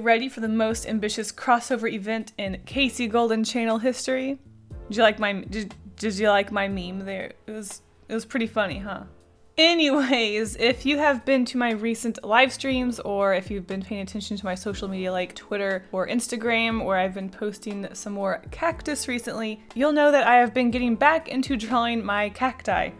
ready for the most ambitious crossover event in Kasey Golden Channel history? Did you like my meme there? It was pretty funny, huh? Anyways, if you have been to my recent live streams, or if you've been paying attention to my social media like Twitter or Instagram, where I've been posting some more cactus recently, you'll know that I have been getting back into drawing my cacti.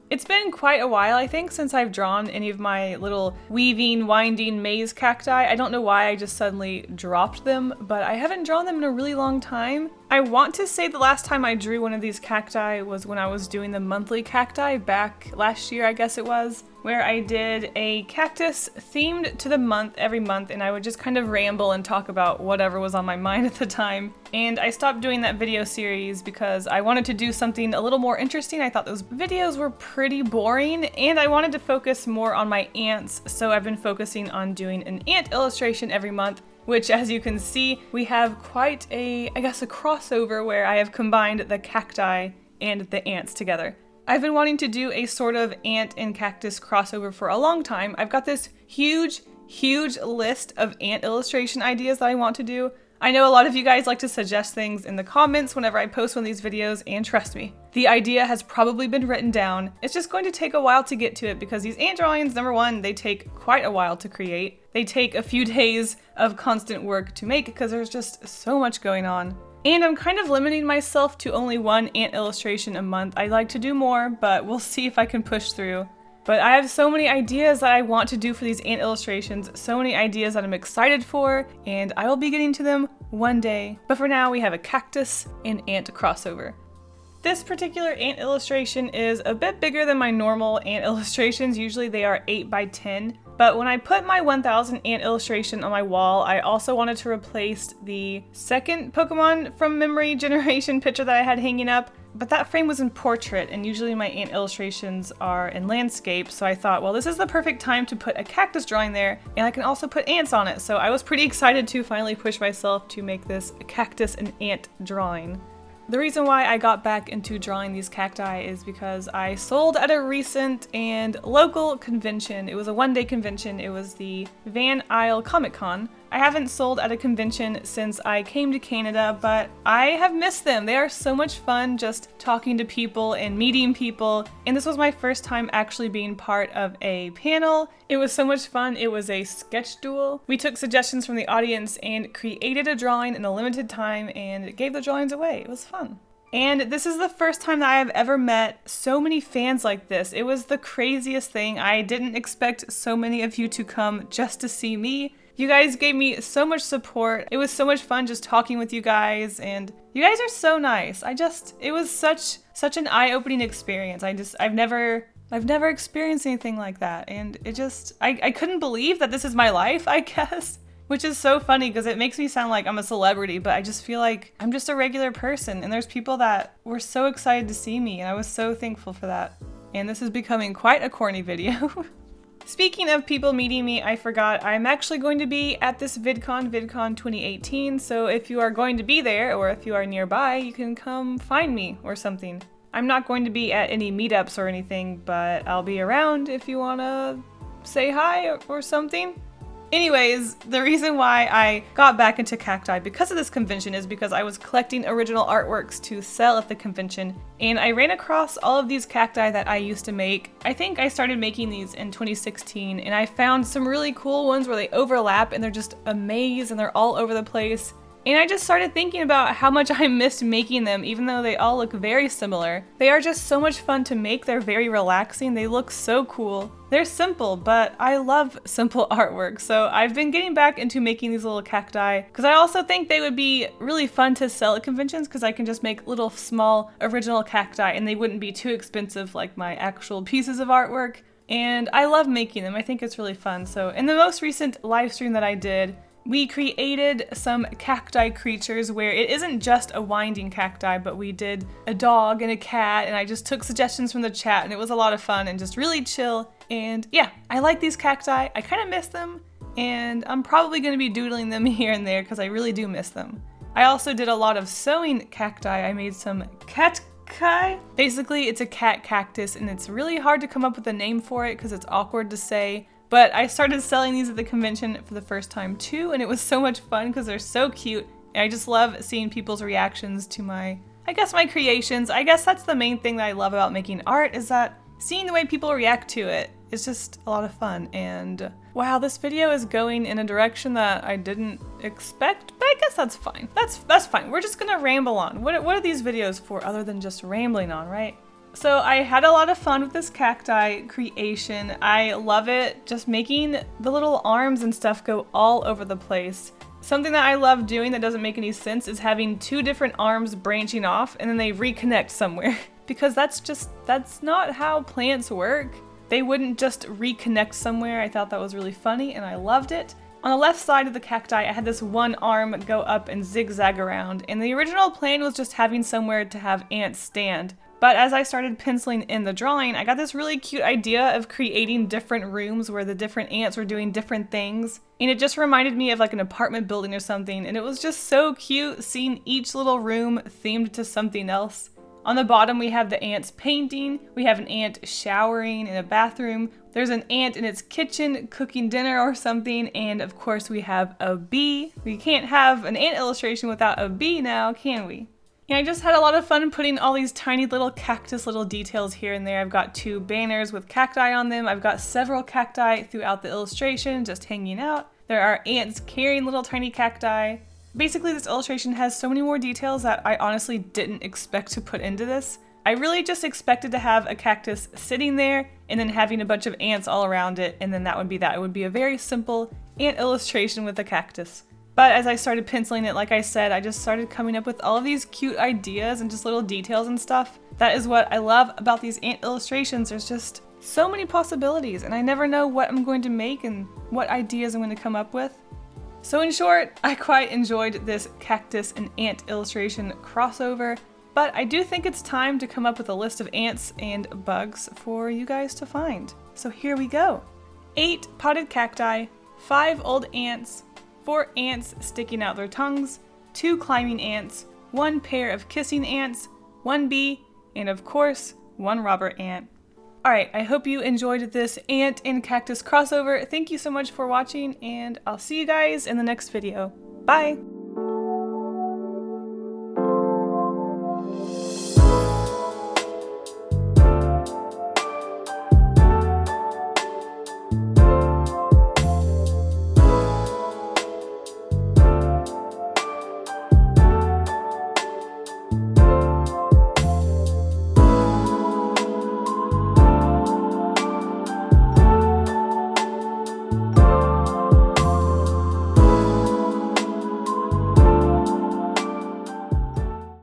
It's been quite a while, I think, since I've drawn any of my little weaving, winding maze cacti. I don't know why I just suddenly dropped them, but I haven't drawn them in a really long time. I want to say the last time I drew one of these cacti was when I was doing the monthly cacti back last year, I guess it was, where I did a cactus themed to the month every month, and I would just kind of ramble and talk about whatever was on my mind at the time. And I stopped doing that video series because I wanted to do something a little more interesting. I thought those videos were pretty boring, and I wanted to focus more on my ants, so I've been focusing on doing an ant illustration every month, which, as you can see, we have quite a crossover where I have combined the cacti and the ants together. I've been wanting to do a sort of ant and cactus crossover for a long time. I've got this huge list of ant illustration ideas that I want to do. I know a lot of you guys like to suggest things in the comments whenever I post one of these videos, and trust me, the idea has probably been written down. It's just going to take a while to get to it because these ant drawings, number one, they take quite a while to create. They take a few days of constant work to make because there's just so much going on. And I'm kind of limiting myself to only one ant illustration a month. I'd like to do more, but we'll see if I can push through. But I have so many ideas that I want to do for these ant illustrations, so many ideas that I'm excited for, and I will be getting to them one day. But for now, we have a cactus and ant crossover. This particular ant illustration is a bit bigger than my normal ant illustrations. Usually they are 8 by 10. But when I put my 1000 ant illustration on my wall, I also wanted to replace the second Pokemon from memory generation picture that I had hanging up. But that frame was in portrait, and usually my ant illustrations are in landscape, so I thought, well, this is the perfect time to put a cactus drawing there, and I can also put ants on it. So I was pretty excited to finally push myself to make this cactus and ant drawing. The reason why I got back into drawing these cacti is because I sold at a recent and local convention. It was a one-day convention. It was the Van Isle Comic Con. I haven't sold at a convention since I came to Canada, but I have missed them. They are so much fun just talking to people and meeting people. And this was my first time actually being part of a panel. It was so much fun. It was a sketch duel. We took suggestions from the audience and created a drawing in a limited time and gave the drawings away. It was fun. And this is the first time that I have ever met so many fans like this. It was the craziest thing. I didn't expect so many of you to come just to see me. You guys gave me so much support. It was so much fun just talking with you guys, and you guys are so nice. It was such an eye-opening experience. I've never experienced anything like that, and I couldn't believe that this is my life, I guess. Which is so funny because it makes me sound like I'm a celebrity, but I just feel like I'm just a regular person, and there's people that were so excited to see me, and I was so thankful for that. And this is becoming quite a corny video. Speaking of people meeting me, I forgot I'm actually going to be at this VidCon 2018, so if you are going to be there, or if you are nearby, you can come find me or something. I'm not going to be at any meetups or anything, but I'll be around if you want to say hi or something. Anyways, the reason why I got back into cacti because of this convention is because I was collecting original artworks to sell at the convention, and I ran across all of these cacti that I used to make. I think I started making these in 2016, and I found some really cool ones where they overlap and they're just a maze and they're all over the place. And I just started thinking about how much I missed making them, even though they all look very similar. They are just so much fun to make. They're very relaxing. They look so cool. They're simple, but I love simple artwork. So I've been getting back into making these little cacti because I also think they would be really fun to sell at conventions because I can just make little small original cacti and they wouldn't be too expensive like my actual pieces of artwork. And I love making them. I think it's really fun. So in the most recent live stream that I did, we created some cacti creatures where it isn't just a winding cacti, but we did a dog and a cat, and I just took suggestions from the chat, and it was a lot of fun and just really chill. And yeah, I like these cacti. I kind of miss them, and I'm probably going to be doodling them here and there because I really do miss them. I also did a lot of sewing cacti. I made some cacti. Basically, it's a cat cactus, and it's really hard to come up with a name for it because it's awkward to say. But I started selling these at the convention for the first time too, and it was so much fun because they're so cute. And I just love seeing people's reactions to my creations. I guess that's the main thing that I love about making art, is that seeing the way people react to it is just a lot of fun. And wow, this video is going in a direction that I didn't expect, but I guess that's fine. That's fine. We're just gonna ramble on. What are these videos for other than just rambling on, right? So I had a lot of fun with this cacti creation. I love it, just making the little arms and stuff go all over the place. Something that I love doing that doesn't make any sense is having two different arms branching off and then they reconnect somewhere. Because that's not how plants work. They wouldn't just reconnect somewhere. I thought that was really funny and I loved it. On the left side of the cacti, I had this one arm go up and zigzag around, and the original plan was just having somewhere to have ants stand. But as I started penciling in the drawing, I got this really cute idea of creating different rooms where the different ants were doing different things. And it just reminded me of like an apartment building or something, and it was just so cute seeing each little room themed to something else. On the bottom we have the ants painting, we have an ant showering in a bathroom, there's an ant in its kitchen cooking dinner or something, and of course we have a bee. We can't have an ant illustration without a bee now, can we? And I just had a lot of fun putting all these tiny little cactus little details here and there. I've got two banners with cacti on them. I've got several cacti throughout the illustration just hanging out. There are ants carrying little tiny cacti. Basically, this illustration has so many more details that I honestly didn't expect to put into this. I really just expected to have a cactus sitting there and then having a bunch of ants all around it, and then that would be that. It would be a very simple ant illustration with a cactus. But as I started penciling it, like I said, I just started coming up with all of these cute ideas and just little details and stuff. That is what I love about these ant illustrations. There's just so many possibilities, and I never know what I'm going to make and what ideas I'm going to come up with. So in short, I quite enjoyed this cactus and ant illustration crossover, but I do think it's time to come up with a list of ants and bugs for you guys to find. So here we go. 8 potted cacti, 5 old ants, 4 ants sticking out their tongues, 2 climbing ants, 1 pair of kissing ants, 1 bee, and of course, 1 robber ant. Alright, I hope you enjoyed this ant and cactus crossover. Thank you so much for watching, and I'll see you guys in the next video. Bye!